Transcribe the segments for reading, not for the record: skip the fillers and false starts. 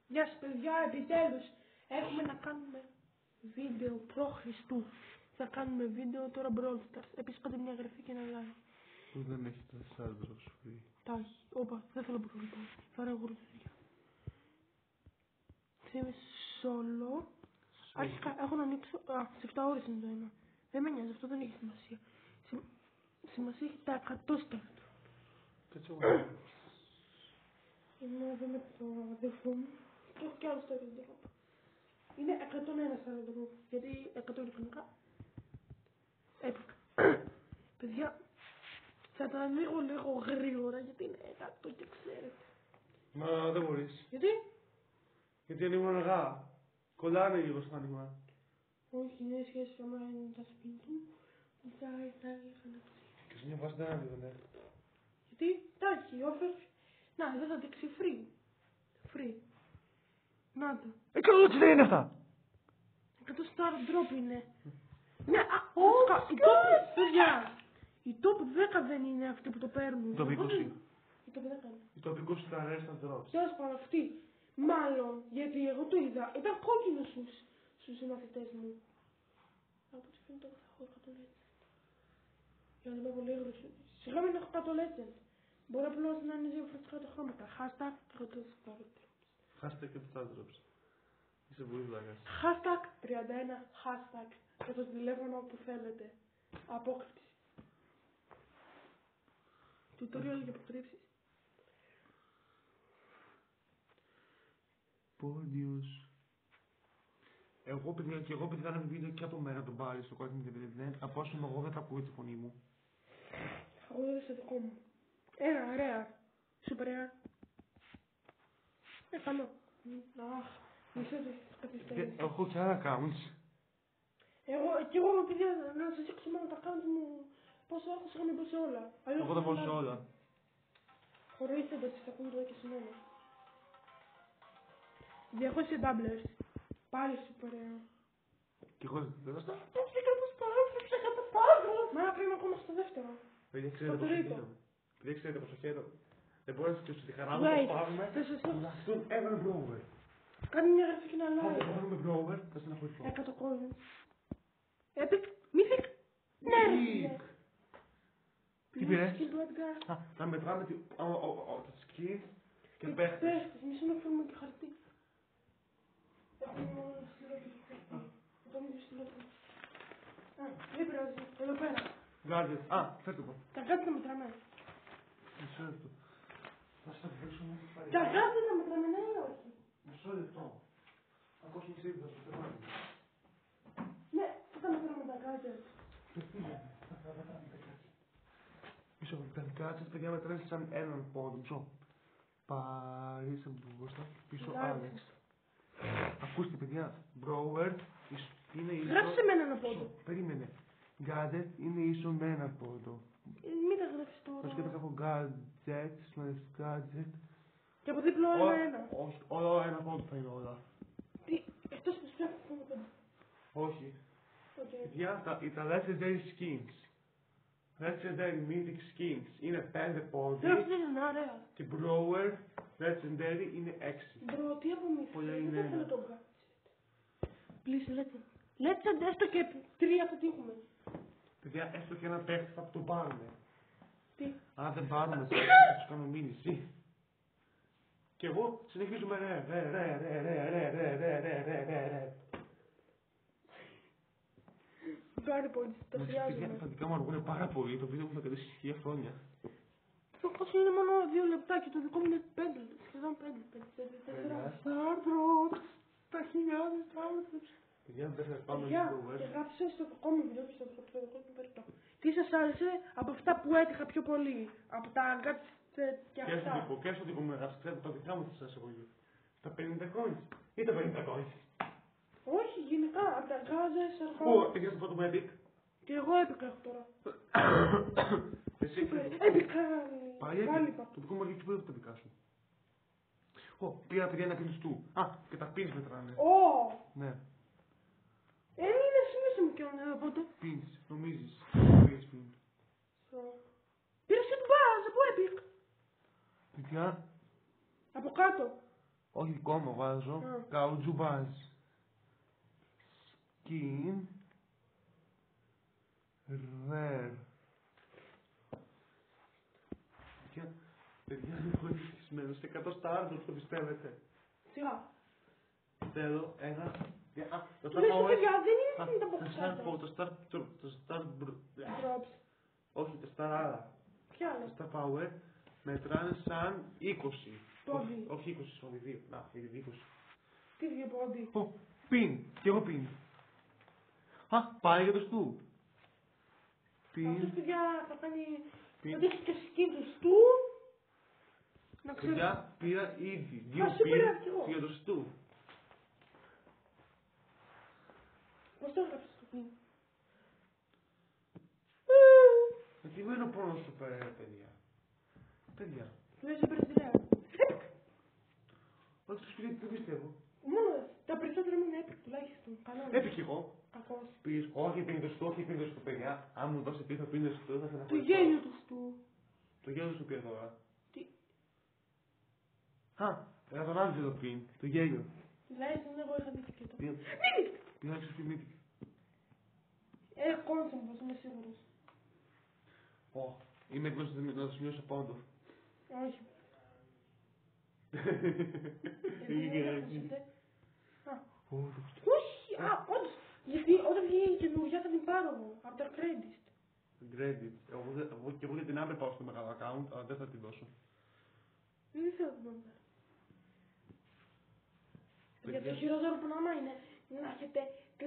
Γεια σας παιδιά, επιτέλους έχουμε να κάνουμε βίντεο προ Χριστού. Θα κάνουμε βίντεο τώρα Brawl Stars. Επίσης κάντε μια εγγραφή και ένα like. Που δεν έχει τα άντρος free. Τα έχει. Όπα, δεν θέλω πρόβλημα. Θα ρε γουρδιά. Είμαι solo. Αρχικά έχω να ανοίξω. Σε 7 ώρες είναι το ένα. Δεν με νοιάζει, αυτό δεν έχει σημασία. Σημασία έχει τα 100 στέφτου. Κάτσε εγώ. Είμαι εδώ με το αδερφό μου. Και έχω κι άλλο στο ίδιο τρόπο. Είναι 101 στα εδώ. Γιατί 100 ηλεκτρονικά. Έπικα. Παιδιά, θα τα ανοίγω λίγο γρήγορα γιατί είναι 100 και ξέρετε. Μα δεν μπορείς. Γιατί? Γιατί ανοίγουν αργά. Κολλάνε λίγο στο άνοιγμα. Όχι, είναι σχέση με είναι τα σπίτι μου. Θα είχαν Και σε μια βάση δεν ανοίγουνε. Γιατί, τάχει, όφερ. Να, εδώ θα δείξει free. Free. Να το. Έτσι δεν είναι αυτά. 100 star drop είναι. Ναι, η top, παιδιά. Η top 10 δεν είναι αυτή που το παίρνουν. Η top 20. Η top 10. Η top 20 στα rest drops. Τέλος πάντων αυτή. Μάλλον, γιατί εγώ το είδα. Ήταν κόκκινο στους συμμαθητές μου. Από ό,τι φαίνεται εγώ θα έχω 100 legend. Για να είμαι πολύ γρήγορη. Σιγά μην έχω 100 legend. Μπορεί απλώς να είναι διαφορετικά τα χρώματα. Hashtag 100 star drops. Hashtag και τα drops. Είσαι πολύ βλάκας. Hashtag 31 hashtag για το τηλέφωνο που θέλετε. Απόκρυψη. Tutorial για αποκρύψεις. Πόντιος. Εγώ παιδιά και εγώ παιδιά κάναμε βίντεο και από μέρα τον πάρει στο κόκκινο και δεν. Από όσο εγώ δεν θα ακούω τη φωνή μου. Εγώ δεν στο δικό μου. Ένα, ωραία. Σούπερ rare. Καλό. Αχ, μισό το καθυστερήσει. Έχω και άλλα accounts. Κι εγώ παιδιά να σας δείξω μόνο τα account μου πόσο έχω σε μπω σε όλα. Εγώ θα πω σε όλα. Χωρίστε το ότι θα ακούν τώρα και σε μένα. 200 doublers. Πάλι σούπερ rare. Και εγώ δεν θα στα. Μα πρέπει ακόμα στο δεύτερο. Παιδιά ξέρετε πόσο χαίρομαι. Παιδιά ξέρετε πόσο χαίρομαι. Δεν μπορώ να σκεφτώ τη χαρά μου Wait, που πάρουμε θα σας να δουν έναν Brower. Κάνει μια γραφή και ένα Αν like. δεν πάρουμε Brower θα στεναχωρηθώ. 100 coins. Epic, Mythic. Ναι, ρε. Τι πήρες? Skin του Edgar. Να μετράμε τα skins και παίχτες. Μισό να φέρουμε και χαρτί. Έχουμε μόνο ένα στυλό και χαρτί. Το ίδιο στυλό. Δεν πειράζει. Εδώ πέρα. Gadget. Φέρτε το. Τα κάτι τα μετράμε. Μισό λεπτό. Θα σας αφήσω να μην πάρει. Τα κάτι τα μετράμε, ναι ή όχι? Μισό λεπτό. Ακόμα όχι εσύ θα σου τερμάζει. Ναι, θα μετράμε τα κάτι. Μισό, τα gadgets παιδιά μετράνε σαν έναν πόντο. Μισό. Πάρεις από την μπροστά πίσω Alex. Ακούστε παιδιά, Brower είναι ίσο... Γράψε με έναν πόντο. Περίμενε. Gadget είναι ίσο με έναν πόντο. Μην τα γράφεις τώρα. Πώς και θα έχω gadget, gadget. Και από δίπλο ένα. Όχι, όλα ένα πόντο θα είναι όλα. Τι, εκτός που σου έχω πόντο. Όχι. Okay. Παιδιά, τα legendary skins. Legendary mythic skins είναι 5 πόντι. Δεν είναι ωραία. Και Brower legendary είναι 6. Μπρο, τι απομυθείς. Πολλά είναι Δεν θέλω ένα. τον gadget. Please, legend. Legend, έστω και 3 θα τύχουμε. Παιδιά, έστω και ένα παίχτη θα το πάρουμε. Τι. Αν δεν πάρουμε, θα τους κάνω μήνυση. Και εγώ συνεχίζουμε ρε. Πάρα πολύ, το χρειάζομαι. Τα δικά μου αργούνε πάρα πολύ, το βίντεο μου θα κρατήσει 1000 χρόνια. Το κόσμο είναι μόνο 2 λεπτά και το δικό μου είναι 5, σχεδόν 5, 4. Starbucks, τα χιλιάδες Starbucks. Παιδιά, δεν θα πάμε λίγο και γράψε στο δικό μου βίντεο και στο δικό μου περιττό. Τι σας άρεσε από αυτά που έτυχα πιο πολύ, από τα gadget και αυτά. Και στο δικό μου γράψε, τα δικά μου θα σας εγωγεί. Τα 50 coins ή τα 50 coins. Όχι, γενικά, από τα gadgets, αυτά. Πού, πήγες το πρώτο μου Epic. Και εγώ έπικα έχω τώρα. Εσύ Έπικα, πάλι το δικό μου αργεί και πού το δικά σου. Πήρα παιδιά ένα pins του. Και τα pins μετράνε. Ναι. Είναι σημείο μου και εδώ πότε. Pins, νομίζεις. Πήρες pins. Πήρες και του μπάζ, από Epic. Παιδιά. Από κάτω. Όχι δικό μου βάζω. Α. Καουτζουμπάζ. Σκιν. Ρερ. Παιδιά, είμαι πολύ ευτυχισμένος. 100 στα άρδος, το πιστεύετε. Σιγά. Θέλω ένα... το Του λες το παιδιά, δεν είναι τα το Star Drops. όχι, το Star άλλα. Ποια άλλα. Το Star Power μετράνε σαν 20. Πόντι. Όχι 20, sorry, 2. Να, 20. Τι βγήκε πόντι. Πιν, κι εγώ πιν. Α, πάει για το στου. Αυτός Πιν, παιδιά θα κάνει... πιν. Θα δείξει και skin του στου. Να ξέρω. Παιδιά, πήρα ήδη 2 Α, σίγουρα κι πιν εγώ. για το στου. Πώς το έγραψες το πιν. Τι μένω πόνο σου πέρα, παιδιά. Παιδιά. Του λες έπαιρες τηλέα. Όχι, το σπίτι δεν πιστεύω. Μόνο τα περισσότερα μου είναι epic τουλάχιστον. Κανένα. Έπαιξε εγώ. Κακός. Πεις, όχι πίνει το στου, όχι πίνει το στου, παιδιά. Αν μου δώσει πίσω πίνει το στου, θα σε Το αναχωρήσω. γέλιο του στου. Το γέλιο σου πήρε τώρα. Τι. Α, era τον Άντζελο πιν, το γέλιο. Τουλάχιστον εγώ είχα δείξει και το. Πήγα- Μύθικ. Πήγα να ξεφυμήθηκα. Κόνσομπος, είμαι σίγουρος. Ω, είμαι έτοιμος να το σημειώσω πόντο. Όχι. Είχε Δεν έτσι. ακούσατε. Α. Ω, Όχι, όντως. Γιατί όταν βγει η καινούργια θα την πάρω εγώ. Από τα credits. Credit. Εγώ και εγώ για την Amber πάω στο μεγάλο account, αλλά δεν θα την δώσω. Δεν θέλω να την πάρω. Παιδιά. Γιατί το χειρότερο πράγμα είναι να έχετε 3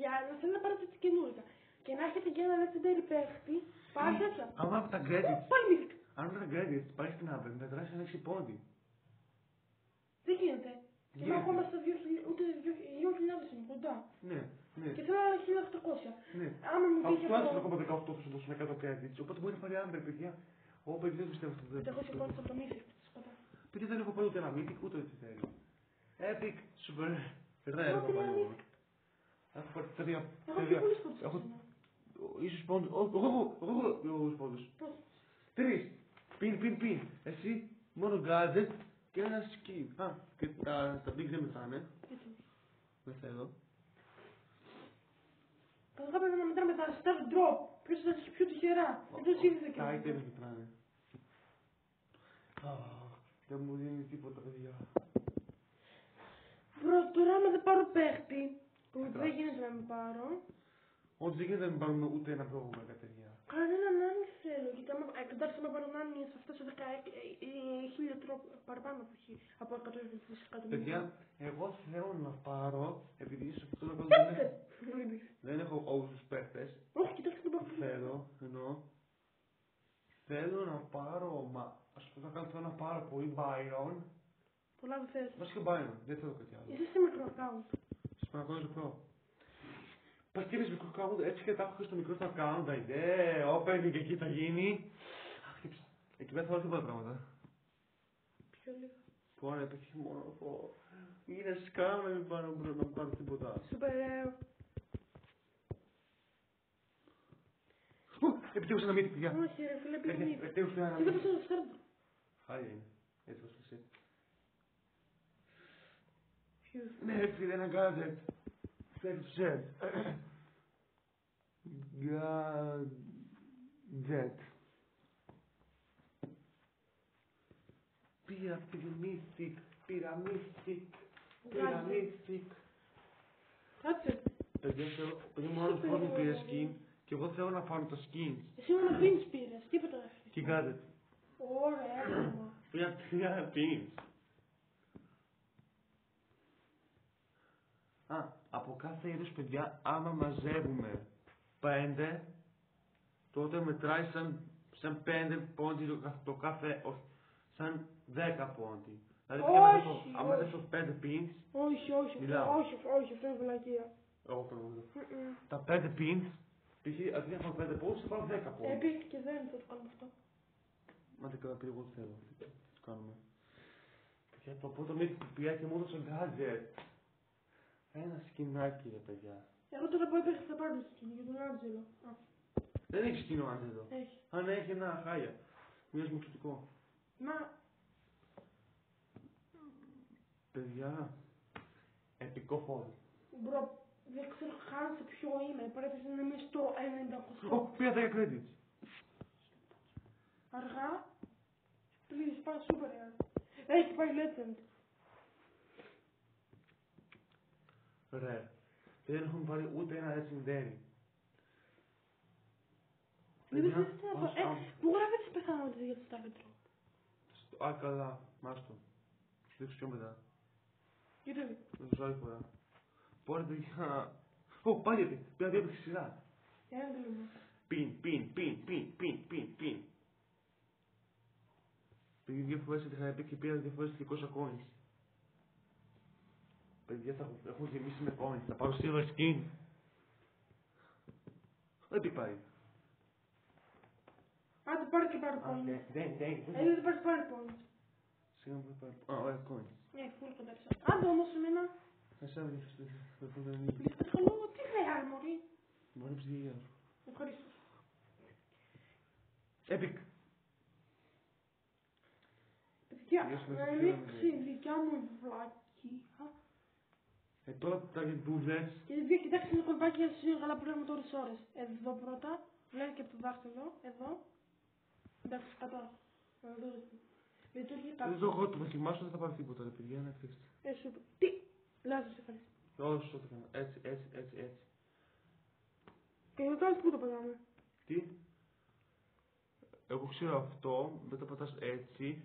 για να θέλετε να πάρετε την καινούργια. Και να έχετε και ένα legendary παίχτη. Πάρε τέτοια. Άμα από τα credits, Πάλι μύθικ. αν από τα credits πάει στην Amber, μετράει ένα 6 πόντι. Δεν γίνεται. Και είμαι Γίνεται. ακόμα στα 2.000, ούτε 2.000 είναι κοντά. Ναι, ναι. Και θέλω ένα 1.800. Ναι. Άμα μου Από τύχει το άλλο αυτό. ακόμα 18 θα σου δώσουν 100 credits. Οπότε μπορεί να πάρει Amber, παιδιά. Ω, παιδιά, δεν πιστεύω αυτό. Δεν έχω σηκώσει από το μύθι. Σκοτά. Παιδιά, δεν έχω πάρει ούτε ένα mythic, ούτε ό,τι θέλει. Epic, super. Δεν έχω Όχι, πάρει ένα μόνο. Έχω πάρει τρία. Έχω πιο πολλούς πόντους. Έχω ίσως πόντους. Εγώ έχω πόντους. Πώς. 3. Πιν. Εσύ, μόνο gadget και ένα skin. Α, και τα big δεν μετράνε. Έτσι. Δεν θέλω. Καταρχά πρέπει να μετράμε τα star drop. Ποιος θα έχει πιο τυχερά. Εκτός είδε και Τα αυτό. items μετράνε. Δεν μου δίνει τίποτα, παιδιά. Μπρο, τώρα άμα δεν πάρω παίχτη, που δεν γίνεται να μην πάρω, Όντως δεν γίνεται να μην πάρουμε ούτε ένα πρόγραμμα, παιδιά. κανέναν αν θέλω. Γιατί άμα, κατάρτισα να πάρω νάνι θα φτάσω 10.000 τρόπο παραπάνω από 100 εκατομμύρια. Παιδιά, εγώ θέλω να πάρω, επειδή σε αυτό το Παίχτες! δεν έχω όλους τους παίχτες, Όχι, κοιτάξτε τον πάρω. θέλω να πάρω, ας πούμε θέλω να πάρω πολύ Byron, Πολλά δεν θες. βασικά Byron, δεν θέλω κάτι άλλο. Είσαι σε μικρό account. Σας παρακολουθώ μικρό. Πας και μικρό account, έτσι και τα έχω και στο μικρό στο account, opening και εκεί θα γίνει. Χτύψα. Εκεί πέρα θα βάλω τίποτα πράγματα. Πιο λίγο. Πω, ρε, πέτυχε μόνο πω. Είναι σκάμ να μην πάρω μπρο, να μην πάρω τίποτα. Σούπερ. Επιτύχουσα ένα μύτη, παιδιά. Όχι, ρε φίλε, πήγαινε. Επιτύχουσα ένα Τι μύτη. έπαιξε στο στάρτο. Χάλια είναι. Έτσι θα σου Ποιος. Ναι, ρε φίλε, ένα gadget. Φέρει το σετ. Gadget. Πήρα mythic. Κάτσε. Παιδιά, θέλω, παιδί μου άλλος κόσμος πήρε skin και εγώ θέλω να πάρω τα skins. Εσύ μόνο pins πήρες. Τίποτα δεν Και gadget. Ωραία. Πήρα 3 pins. Από κάθε είδους, παιδιά, άμα μαζεύουμε 5, τότε μετράει σαν 5 πόντι το κάθε, όχι, σαν 10 πόντι. Δηλαδή, άμα δεν έχω 5 pins, Όχι, μιλάω. όχι, αυτό είναι βλακεία. Εγώ πρέπει τα 5 pins, π.χ. αντί να έχω 5 πόντους, θα πάρω 10 πόντους. Epic και δεν θα το κάνουμε αυτό. Μα δεν κάνω εγώ θέλω. Τι το κάνουμε. Για το πρώτο μύθι που πια και μόνο στο gadget. Ένα σκηνάκι, ρε παιδιά. Εγώ τώρα που έπαιξα θα πάρω το σκηνή για τον Άντζελο. Δεν έχει σκηνό Άντζελο. Έχει. Αν έχει ένα χάλια. Μοιάζει μου εξωτικό. Μα. Παιδιά, επικό φόρο. Μπρο, δεν ξέρω καν σε ποιο είμαι. Πρέπει να είμαι στο 98. Ω, πήρα 10 credits. Αργά. Please, πάει super air. Έχει πάει legend. Ρε. Δεν έχουμε πάρει ούτε ένα legendary. Δεν ξέρω τι να πω. Μου γράφει τις πιθανότητες για το Starfetro. Α, καλά. Μάστο. Σου δείξω πιο μετά. Γιατί. Με το ζόρι φορά. Πόρε, παιδιά. Ω, πάλι έπαιξε. Πήρα διέπαιξε σειρά. Έγκλημα. Πιν. Πήγε 2 φορές είχα πει και πήρα 2 φορές 200 coins. Παιδιά θα έχω γεμίσει με coins, θα πάρω silver skin. Δεν τι πάει. Άντε πάρε και πάρε points. Δεν. Δεν πάρει points. Σιγά μου πάρει. Α, ωραία, coins. Ναι, full κοντά πίσω. Άντε όμως εμένα. Εσένα δεν θα ανοίγει. Πλησπασχολώ, τι χρειάζεται μωρή. Μου αρέσει τη γεια. Ευχαριστώ. Epic. Παιδιά, να ρίξει δικιά μου βλακία. Τώρα τα γεντούλες. Και παιδιά, κοιτάξτε το κολπάκι για να καλά πράγματα ώρες ώρες. Εδώ πρώτα, βλέπει και από το δάχτυλο, εδώ. Εντάξει, κατά. Λειτουργεί Δεν κάτι. το εγώ το δοκιμάσω, δεν θα πάρει τίποτα, ρε παιδιά, να αφήστε. Σούπερ. Τι! Λάζω σε ευχαριστώ. Όχι, το έκανα. Έτσι. Και δεν κάνεις τίποτα παγάμε. Τι. Εγώ ξέρω αυτό, μετά πατάς έτσι.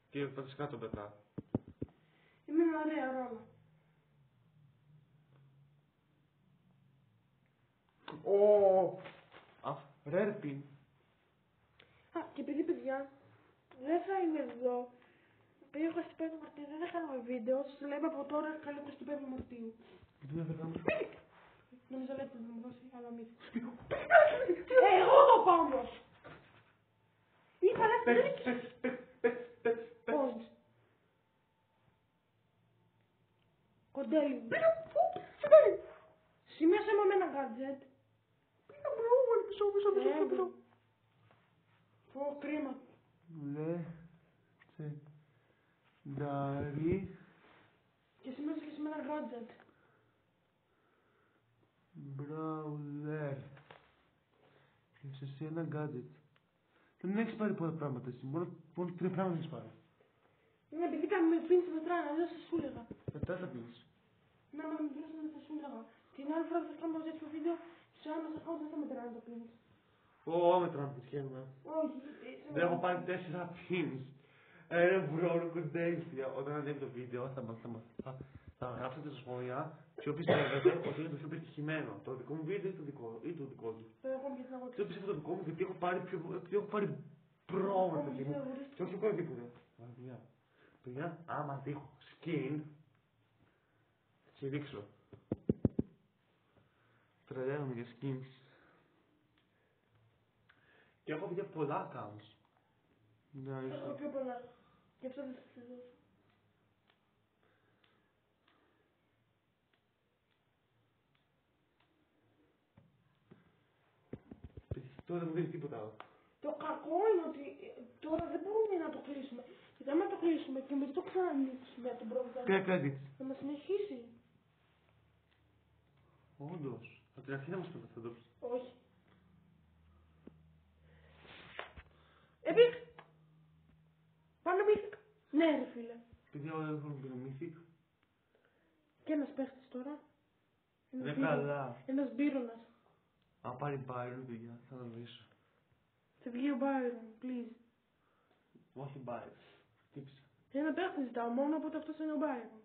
Και πατάς κάτω μετά. Είμαι ένα ωραία ρόλο. Ω! Ρέρπιν. Α, και επειδή παιδιά, δεν θα είμαι εδώ. Επειδή έχω 25 Μαρτίου, δεν θα κάνουμε βίντεο. Σας λέμε από τώρα καλή 25 Μαρτίου. Γιατί δεν θα κάνουμε. Νομίζω λέτε να μου δώσει, αλλά μη. Εγώ το πάω όμως. Είπα λέτε δεν είναι. Κοντέλι μου. Σημείωσε μου με ένα gadget. Πήγα μπρο, πίσω. Πω, κρίμα. Ντάρι. Και σημείωσε και σε με ένα gadget. Μπράουλερ. Έχεις εσύ ένα gadget. Δεν έχεις πάρει πολλά πράγματα εσύ, μόνο 3 πράγματα έχεις πάρει. Ναι, επειδή με πίνεις το τράνο, δεν σας σου έλεγα. Μετά θα πεις. Ναι, μα με πίνεις δεν θα σου έλεγα. Την άλλη φορά που θα κάνουμε τέτοιο βίντεο, σε άλλος account δεν θα μετράνε το πίνεις. Ω, μέτρα μου τυχαίνουμε. Όχι. Δεν έχω πάρει 4 pins. Μπρο, κοντέλια. Όταν ανέβει το βίντεο θα γράψετε στα σχόλια ποιο πιστεύετε ότι είναι το πιο πετυχημένο. Το δικό μου βίντεο ή το δικό του. Το έχω πει να Δεν πιστεύω το δικό μου γιατί έχω πάρει πρόβλημα παιδί μου. Και όχι πρώτη τίποτα. Παιδιά, άμα τύχω skin, θα σε δείξω. Τρελαίνομαι για skins. Και έχω παιδιά πολλά accounts. Έχω πιο πολλά. Γι' αυτό δεν θα σας δώσω. Τώρα δεν μου δίνει τίποτα άλλο. Το κακό είναι ότι τώρα δεν μπορούμε να το κλείσουμε. Γιατί άμα το κλείσουμε και μετά το ξανανοίξουμε τον πρόγραμμα, Ποια credits. θα μας συνεχίσει. Όντως. Από την αρχή να μας το θα δώσει. Όχι. Epic! Πάμε Mythic. Ναι ρε φίλε. Παιδιά όλα έχουν πει Mythic. Και ένας παίχτης τώρα. Δεν καλά. Ένας μπύρονας. Αν πάρει Byron, παιδιά, θα τον βρίσω. Θα βγει ο Byron, please. Όχι Byron. Χτύπησα. Ένα παίχτη ζητάω μόνο, οπότε αυτός είναι ο Byron.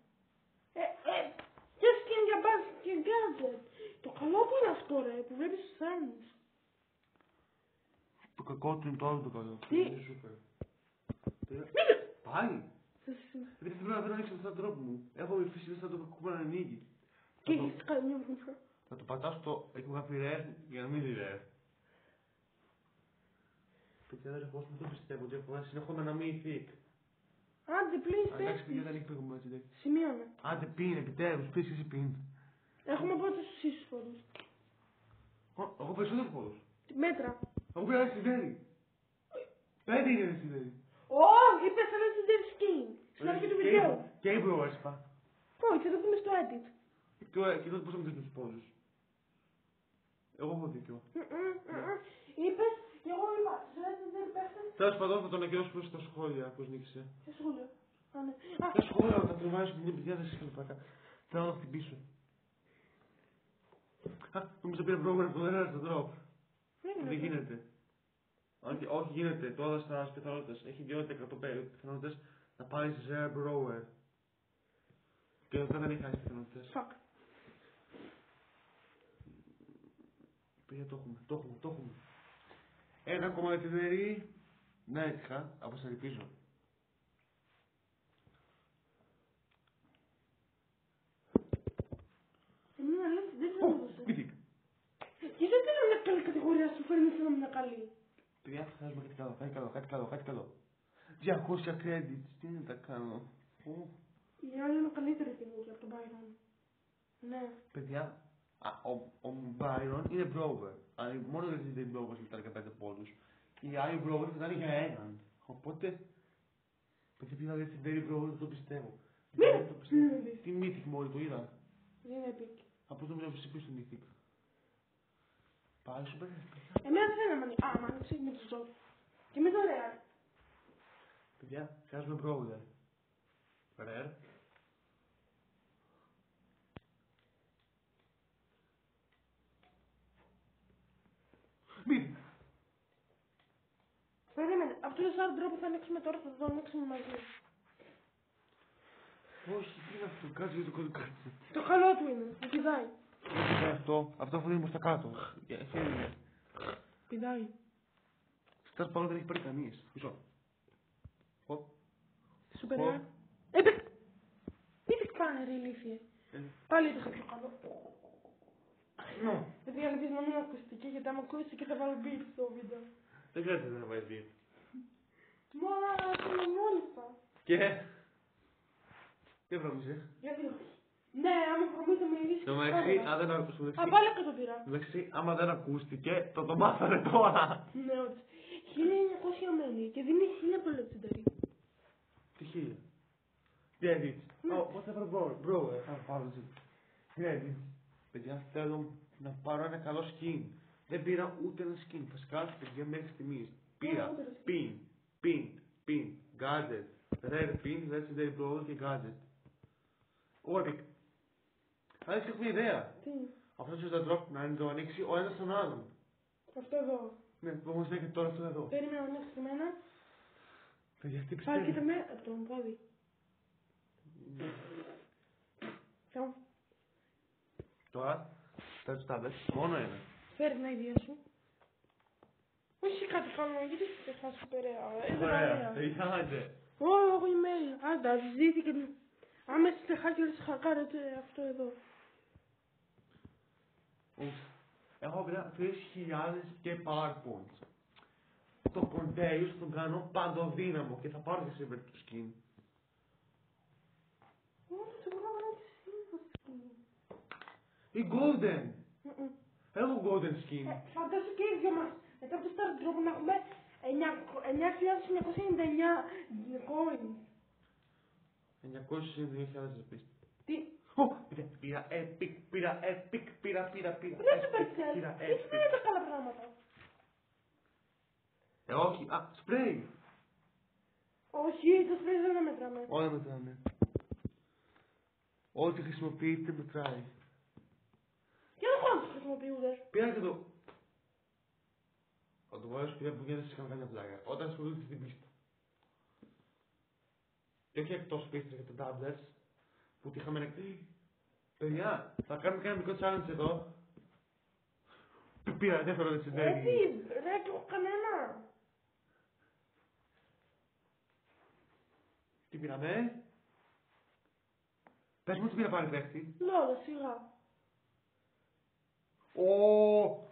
Και skin για μπάζ και gadget. Το καλό που είναι αυτό ρε, που βλέπεις τους θέρμους. Το κακό του είναι το άλλο το καλό. Τι? Είναι super. Πάλι. Δεν θέλω να ανοίξω τον τρόπο μου. Έχω φυσικά σαν το κουμπί να ανοίγει. Και έχεις κάνει μια βουνιά. Θα το πατάω στο εκεί που γράφει rare για να μην δει rare. Παιδιά δεν έχω δεν το πιστεύω ότι έχω ένα συνεχόμενο να μην thick. Άντε, please, Εντάξει παιδιά πες. δεν έχει πήγουμε έτσι. Σημείωνε. Άντε πίνε επιτέλους, πεις και εσύ πίνε. Έχουμε πρώτα στους ίσους φόρους. Εγώ περισσότερο φόρους. Μέτρα. Εγώ πήρα ένα συντέρι. 5 είναι ένα συντέρι. Ω, είπες ένα συντήρι Στην αρχή του βίντεο. Και οι Brewers είπα. Όχι, θα το πούμε στο edit. Και τότε πώς θα μου τους πόζους. Εγώ έχω δίκιο. Είπες, και εγώ είπα, δεν παίχτες. Τέλος πάντων θα τον ακυρώσουμε στα σχόλια πώς νίκησε. Σε σχόλιο. Τα σχόλια όταν τρεβάζεις την παιδιά δεν σε πλάκα. Θέλω να το χτυπήσω. Νομίζω πήρε πρόγραμμα το ένα στο drop. Δεν γίνεται. Όχι γίνεται, το έδωσα στις πιθανότητες. Έχει 2% πιθανότητες να πάρει σε Zero Brower. Και εδώ δεν έχει άλλες πιθανότητες. Fuck. Παιδιά το έχουμε. Ένα ακόμα για την εταιρεία. Να έτυχα, από σας ελπίζω. Εμένα λες, δεν θα μου δώσε. Mythic. Και δεν θέλω μια καλή κατηγορία σου φέρνεις ένα μια καλή. Παιδιά, χρειάζομαι κάτι καλό. 200 credits, τι να τα κάνω. Η άλλη είναι καλύτερη καινούργια από τον Byron. Ναι. Παιδιά, ο Byron είναι Brower. Μόνο γιατί δεν είναι Brower σε 15 πόντους. Η άλλη Brower θα ήταν για έναν. Οπότε, παιδιά πήγα για την Derry Brower, δεν το πιστεύω. Τι Mythic μόλι το είδα. Δεν είναι epic. Από το μιλάω εσύ στο Mythic. Πάλι σου πέρα. Εμένα δεν θέλω να μ' ανοίξει με το ζώο. Και με το Real. Παιδιά, χρειάζομαι Brower. Rare. Mythic. Περίμενε, αυτό το σαν τρόπο θα ανοίξουμε τώρα, θα το ανοίξουμε μαζί. Όχι, τι είναι αυτό, κάτσε για το κάτσε. Το καλό του είναι, μου πηδάει. Αυτό αφού δεν στα κάτω. Χέρι. Πηδάει. Στας πάνω δεν έχει πάρει κανείς. Μισό. Σούπερ Real. Mythic πάνε ρε ηλίθιε. Πάλι έτυχα πιο καλό. Γιατί ελπίζω να μην ακουστική, γιατί άμα ακούσει και θα βάλω beat στο βίντεο. Δεν χρειάζεται να βάζει beat. Μα, το μόλιστα. Και... Τι βρώμιζε. Γιατί όχι. Ναι, άμα προμήθω με ηλίθιε. Το μεταξύ, αν δεν ακούστηκε. Α, πάλι εκατομμύρια. Εντάξει, άμα δεν ακούστηκε, το μάθανε τώρα. Ναι, όντως. 1900 μένει και δίνει 1000 το λεπτενταρί. Τι 1000. Credit. Whatever bro, θα πάρω έτσι. Credit. Παιδιά, θέλω να πάρω ένα καλό skin. Δεν πήρα ούτε ένα skin. Βασικά, παιδιά, μέχρι στιγμής. Πήρα pin, gadget, rare pin, legendary brawler και gadget. Epic. Αν έχεις μια ιδέα. Τι. Αυτό το drop να το ανοίξει ο ένας τον άλλον. Αυτό εδώ. Ναι, το όμως έχει τώρα αυτό εδώ. Περίμενα να ανοίξει εμένα. Παιδιά, τι Πάλι πιστεύει. κοίτα με από τον πόδι. Ποιο. Τώρα, θα τους τάμπες, μόνο ένα. Φέρει την idea σου. Όχι κάτι κάνω, γιατί δεν θα σου περαία. Ωραία, τελειώνεται. Ω, email. Άντα, ζήθηκε. Άμα είστε hackers, χακάρετε αυτό εδώ. Έχω πήρα 3.000 και PowerPoints. Το κοντέιλ θα τον κάνω παντοδύναμο και θα πάρω και σε το skin. Όχι, δεν μπορώ να ανοίξει. Η Golden! Έχω Golden skin. Φαντάσου και οι δυο μας. Μετά από το Star Drop να έχουμε 9.999 coins. 900.000 ρεπίς. Τι. Πήρα epic, πήρα. Δεν σου περσέλ. Τι σημαίνει τα καλά πράγματα. Όχι, σπρέι. Όχι, το σπρέι δεν μετράμε. Όλα μετράνε. Ό,τι χρησιμοποιείτε μετράει. Και δεν έχω να το χρησιμοποιούνται. Πήρα και το... Ο Ντουβάρος πήρα που γίνεται σε καμιά πλάκα. Όταν ασχολούνται στην πίστα. Και όχι εκτός πίστας για τα tablets. Που τη είχαμε νεκτή. Παιδιά, θα κάνουμε ένα μικρό challenge εδώ. Πήρα, δεν θέλω να τσιντέρει. Τι, δεν έχω κανένα. Τι πήραμε. Πες μου τι πήρα πάλι παίχτη. Λόλα, σιγά. Ω,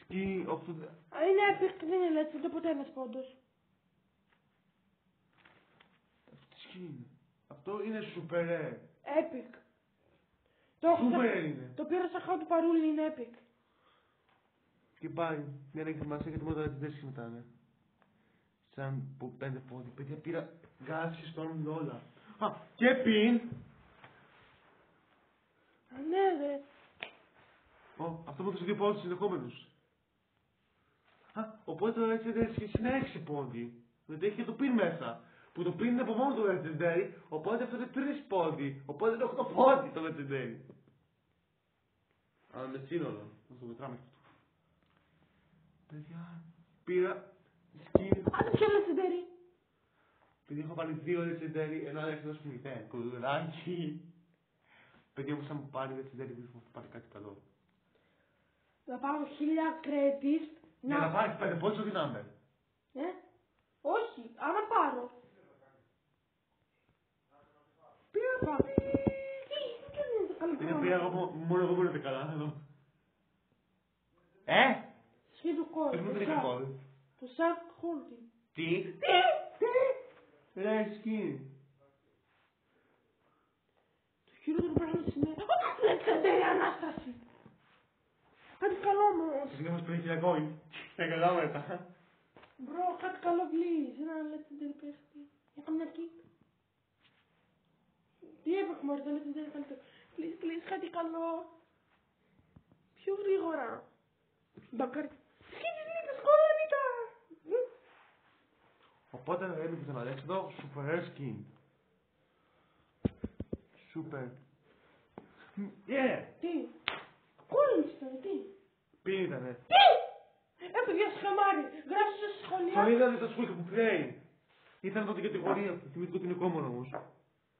σκι, Είναι epic, δεν είναι έτσι, ούτε ποτέ ένας πόντος. τι σκι είναι. Αυτό είναι super rare. Epic. Το έχω Super είναι. Το πήρα σαν χάου του παρούλι, είναι epic. Και πάλι, μια να έχει σημασία γιατί μόνο τα τσιντέρ μετά, ναι. Σαν 5 πόδι. Παιδιά, πήρα Galaxy Storm όλα. Α, και πιν. Α, ναι, ρε. Αυτό μου έδωσε 2 πόντους συνεχόμενους. Οπότε το Legendary είναι 6 πόντοι. Γιατί έχει και το πιν μέσα. Που το πιν είναι από μόνο το Legendary, οπότε αυτό είναι 3 πόντοι. Οπότε είναι 8 πόντοι το Legendary. Αλλά με σύνολο. Να το μετράμε αυτό. Παιδιά, πήρα skin. Άντε ποιο Legendary. Επειδή έχω πάρει 2 Legendary, ενώ δεν έχω 0. Κουδουράκι. Παιδιά μου, σαν μου πάρει Legendary, δεν θα πάρει κάτι καλό. Να πάρω 1000 credits. Για να πάρεις 5 πόντους ό,τι να είμαι. Όχι, άμα πάρω. Πήρα πάρω. Είναι πήρα μόνο εγώ μπορείτε καλά. Σχέδιο κόλλη. Πες μου δεν είχα κόλλη. Το Shark Holding. Τι? Ρε σκι. Το χειρότερο πράγμα σήμερα. Legendary Ανάσταση. Κάτι καλό όμως. Φυσικά μας πήρε 1000 coin. Καλά μετά. Μπρο, κάτι καλό please. Ένα Legendary παίχτη. Για καμιά kick. Τι έπρεπε μωρέ το Legendary καλύτερο. Please, κάτι καλό. Πιο γρήγορα. Μπακάρι. Σχεδινίτες κόλλανικα. Οπότε έμεινε να λέξει εδώ Super Rare Skin. Super. Τι. Κόλλανις ήταν, τι. Ποιοι ήτανε. Τι. Παιδιά σχαμάρι. Γράψτε στα σχολεία. Το είδατε το Squeak που play. Ήταν τότε κατηγορία. Θυμήθηκα ότι είναι common όμως.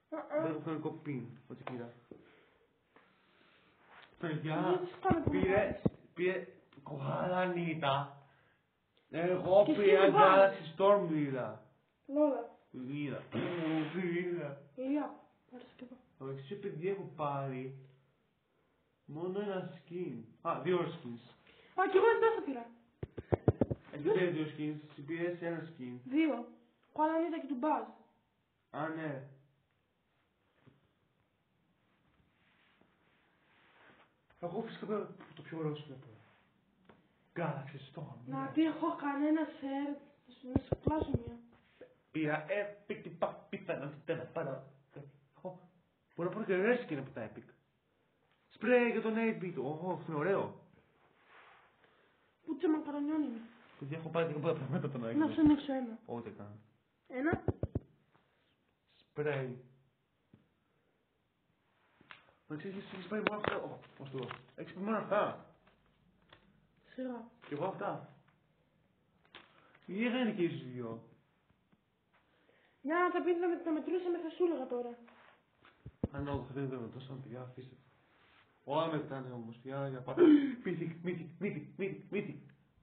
Δεν έχω κανονικό πιν. Ό,τι πήρα. Παιδιά, πήρε κολλανίτα. Εγώ πήρα Galaxy Storm είδα. Λόλα. Είδα. Ηλιά. Παρασκευά. Όχι, παιδιά έχω πάρει μόνο ένα skin. Α, 2 skins. Α, κι εγώ εντός το πήρα. Εσύ πήρε 2 skins, εσύ πήρες ένα skin. 2. Κολλανίτα και του Buzz. Α, ναι. Εγώ φυσικά το πιο ωραίο σκέπω. Galaxy Storm. Να τι έχω κανένα σερ. Να σου κλάσω μια. Πήρα epic την πιθανότητα να πάρω. Μπορώ να πάρω και rare skin από τα epic. Spray για τον 8-bit. Αυτό είναι ωραίο. Πούτσε μακαρονιόνι είναι. Παιδιά έχω πάρει και πολλά πράγματα τον 8-bit. Να σου ανοίξω ένα. Ό,τι κάνω. Ένα. Spray. Να ξέρεις, έχεις πάρει μόνο αυτά. Πώς το δω. Έχεις πάρει μόνο αυτά. Σιγά. Και εγώ αυτά. Λίγα είναι και ίσως 2. Για να τα πείτε να μετρούσαμε θα σου έλεγα τώρα. Αν όχι δεν το μετρώ σαν παιδιά, αφήστε. Όλα μετράνε όμως. Για πάτε. Mythic.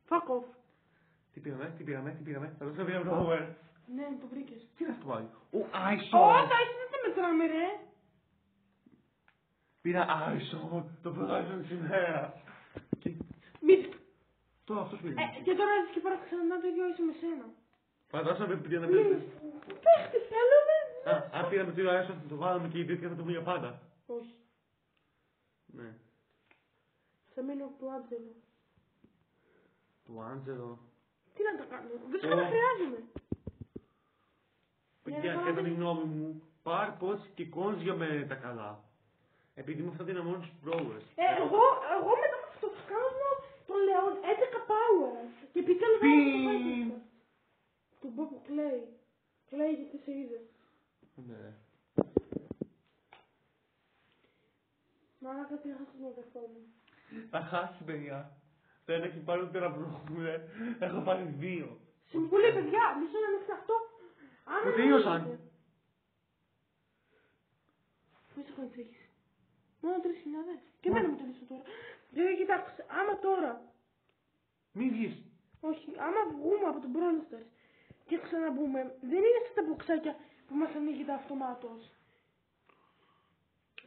Fuck off. Τι πήραμε. Θα δώσω μια Rover. Ναι, το βρήκες. Τι είναι αυτό πάλι. Ο Ω, Άισον. τα είσαι δεν τα μετράμε ρε. Πήρα Άισον. Το πρώτο Άισον σήμερα. Μύθικ. Τώρα αυτός πήρε. Και τώρα έρθεις και πάρω ξανά το ίδιο είσαι με σένα. Φαντάσαμε παιδιά να Please. πήρε. Παίχτε θέλουμε. Αν πήραμε το ίδιο Άισον θα το βάλαμε και η τέτοια θα το βρει για πάντα. Όχι. Ναι. Θα μείνω του Άντζελο. Του Άντζελο. Τι να τα κάνω. Δεν σου χρειάζομαι. Παιδιά, κατά τη γνώμη μου, πάρ' πόντς και κόνς για μένα είναι τα καλά. Επειδή με αυτά είναι μόνο τους brawlers. Εγώ μετά από αυτό που κάνω το λέω 11 power. Και επειδή θέλω να το του πω που κλαίει. Κλαίει γιατί σε είδε. Ναι. Μάνα κάτι έχασε τον αδερφό μου. Θα χάσει παιδιά. Δεν έχει πάρει ούτε ένα brawler. Έχω πάρει 2. Συμβουλή παιδιά, μισό να μην αυτό. Μου τελείωσαν. Πόσα χρόνια έχεις. Μόνο 3.000. Και εμένα μου τελείωσε τώρα. Δηλαδή κοιτάξτε, άμα τώρα. Μη βγεις. Όχι, άμα βγούμε από τον Brawl Stars και ξαναμπούμε, δεν είναι στα μποξάκια που μας ανοίγεται αυτομάτως.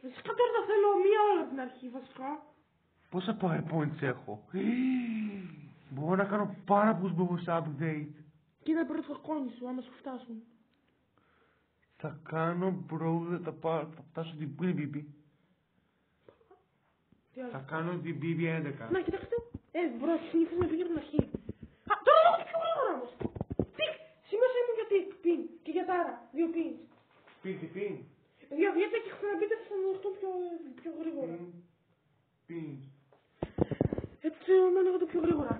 Βασικά τώρα θα θέλω μία ώρα από την αρχή, βασικά. Πόσα powerpoints έχω. Μπορώ να κάνω πάρα πολλούς bonus update. Κοίτα πρώτα το κόνη σου, άμα σου φτάσουν. Θα κάνω brawler, θα φτάσω την BB. Θα κάνω την BB 11. Να, κοιτάξτε. Μπρο, συνήθως να πήγε από την αρχή. Α, τώρα έχω πιο γρήγορα όμως. Τι, σημείωσα μου για τι, πιν και για τάρα. 2 Πιν. Παιδιά, βγείτε και ξαναμπείτε, θα ανοιχτώ πιο γρήγορα. Πιν. Έτσι να ανοίγω το πιο γρήγορα.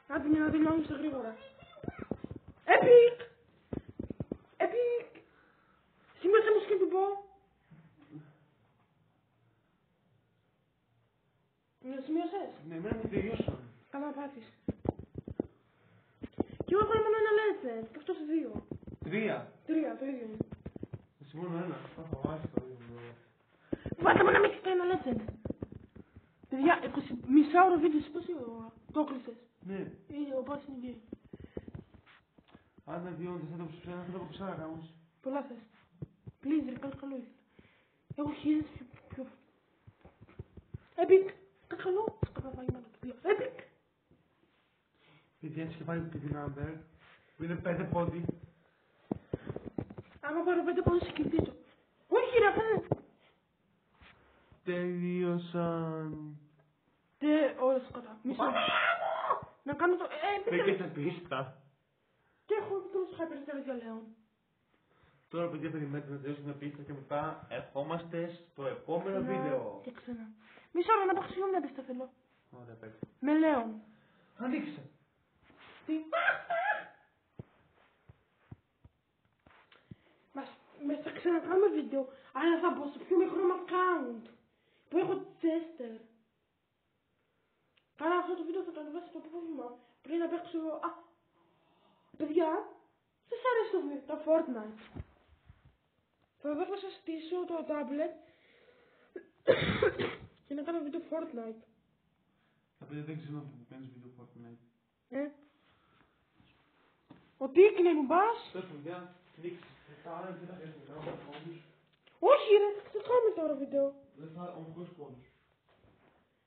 Άντε για να τελειώνεις γρήγορα. Epic! Epic! Σήμερα θα μου σκεφτώ. Με σημειώσες? Ναι, εμένα μου τελειώσαν. Καλά να πάθεις. Κι εγώ έχω μόνο ένα legend, και αυτός 2. 3. 3, το ίδιο είναι. Εσύ μόνο ένα. Θα βάζεις το ίδιο. Βάλτε μου να μην έχεις ένα legend. Παιδιά, 20 μισά ώρα βίντεο, σε πόση ώρα το έκλεισες? Ναι. Ο πας είναι εκεί. Αν δεν βιώνεις, θα το ψάρα όμως. Πολλά θες. Please, ρε, κάτι καλό ήθελα. Έχω χίλιες πιο... Epic! Κάτι καλό. Σκαπαβάει να το πει. Epic! Παιδιά, έτσι και πάει και την Amber, που είναι 5 πόντι. Άμα πάρω 5 πόντι σε κερδίζω. Όχι ρε, αφού... Τελείωσαν. Ωραία, σκοτά. Μισό. Να κάνω το... Μπήκε σε πίστα. Και έχω το hyper για Λέων. Τώρα παιδιά περιμένετε να τελειώσουμε την πίστα και μετά ερχόμαστε στο επόμενο βίντεο. Και ξανά. Μισό ώρα να πάω συγγνώμη να πίστα θέλω. Ωραία, πέτω. Με Λέων. Ανοίξε. Τι. Μας θα ξανακάνουμε βίντεο, αλλά θα μπω σε πιο μικρό account. Που έχω Chester. Καλά, αυτό το βίντεο θα το ανεβάσει το απόγευμα. Πριν να παίξω... Παιδιά, σας αρέσει το Fortnite. Θα σας στήσω το tablet και να κάνω βίντεο Fortnite. Τα παιδιά δεν ξέρω που κάνεις βίντεο Fortnite. Ο Τίκνε μου μπας. Τέλος παιδιά, νίξε. Άρα δεν θα χρειάζεται να κάνω πόντους. Όχι ρε, θα κάνουμε τώρα βίντεο. Δεν θα ομικούς πόντους.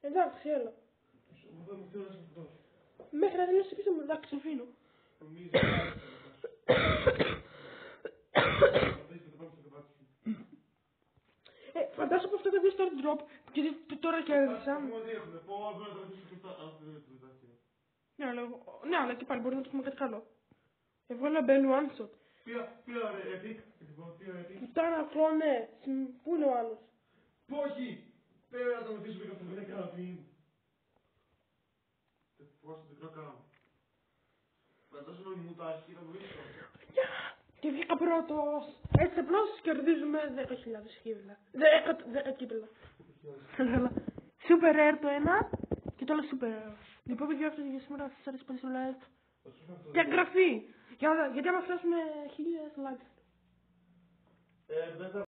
Εντάξει, έλα. Εγώ μου θέλω να σε δώσω. Μέχρι να τελειώσει πίσω μου, εντάξει, αφήνω. Νομίζω φαντάσου που αυτό το δύο start drop και τώρα κέρδισα. Ναι, αλλά και πάλι μπορεί να το πούμε κάτι καλό. Έβγαλα μπέλ one shot. Ποιο ρε, Epic. Πουτάνα αυτό, ναι. Πού είναι ο άλλος? Όχι! Πρέπει να το μετήσουμε και αυτό που δεν κάνω πριν. Πώς το μικρό κάνω. Φαντάσου να μου τα αρχή θα βρίσκω. Και βγήκα πρώτος. Έτσι απλώς κερδίζουμε 10.000 κύπελα. 10 κύπελα. Super Rare το ένα και το άλλο Super Rare. Λοιπόν, παιδιά, αυτό για σήμερα σας αρέσει πολύ στο like. Και εγγραφή. Γιατί άμα φτάσουμε 1.000 likes. Δεν θα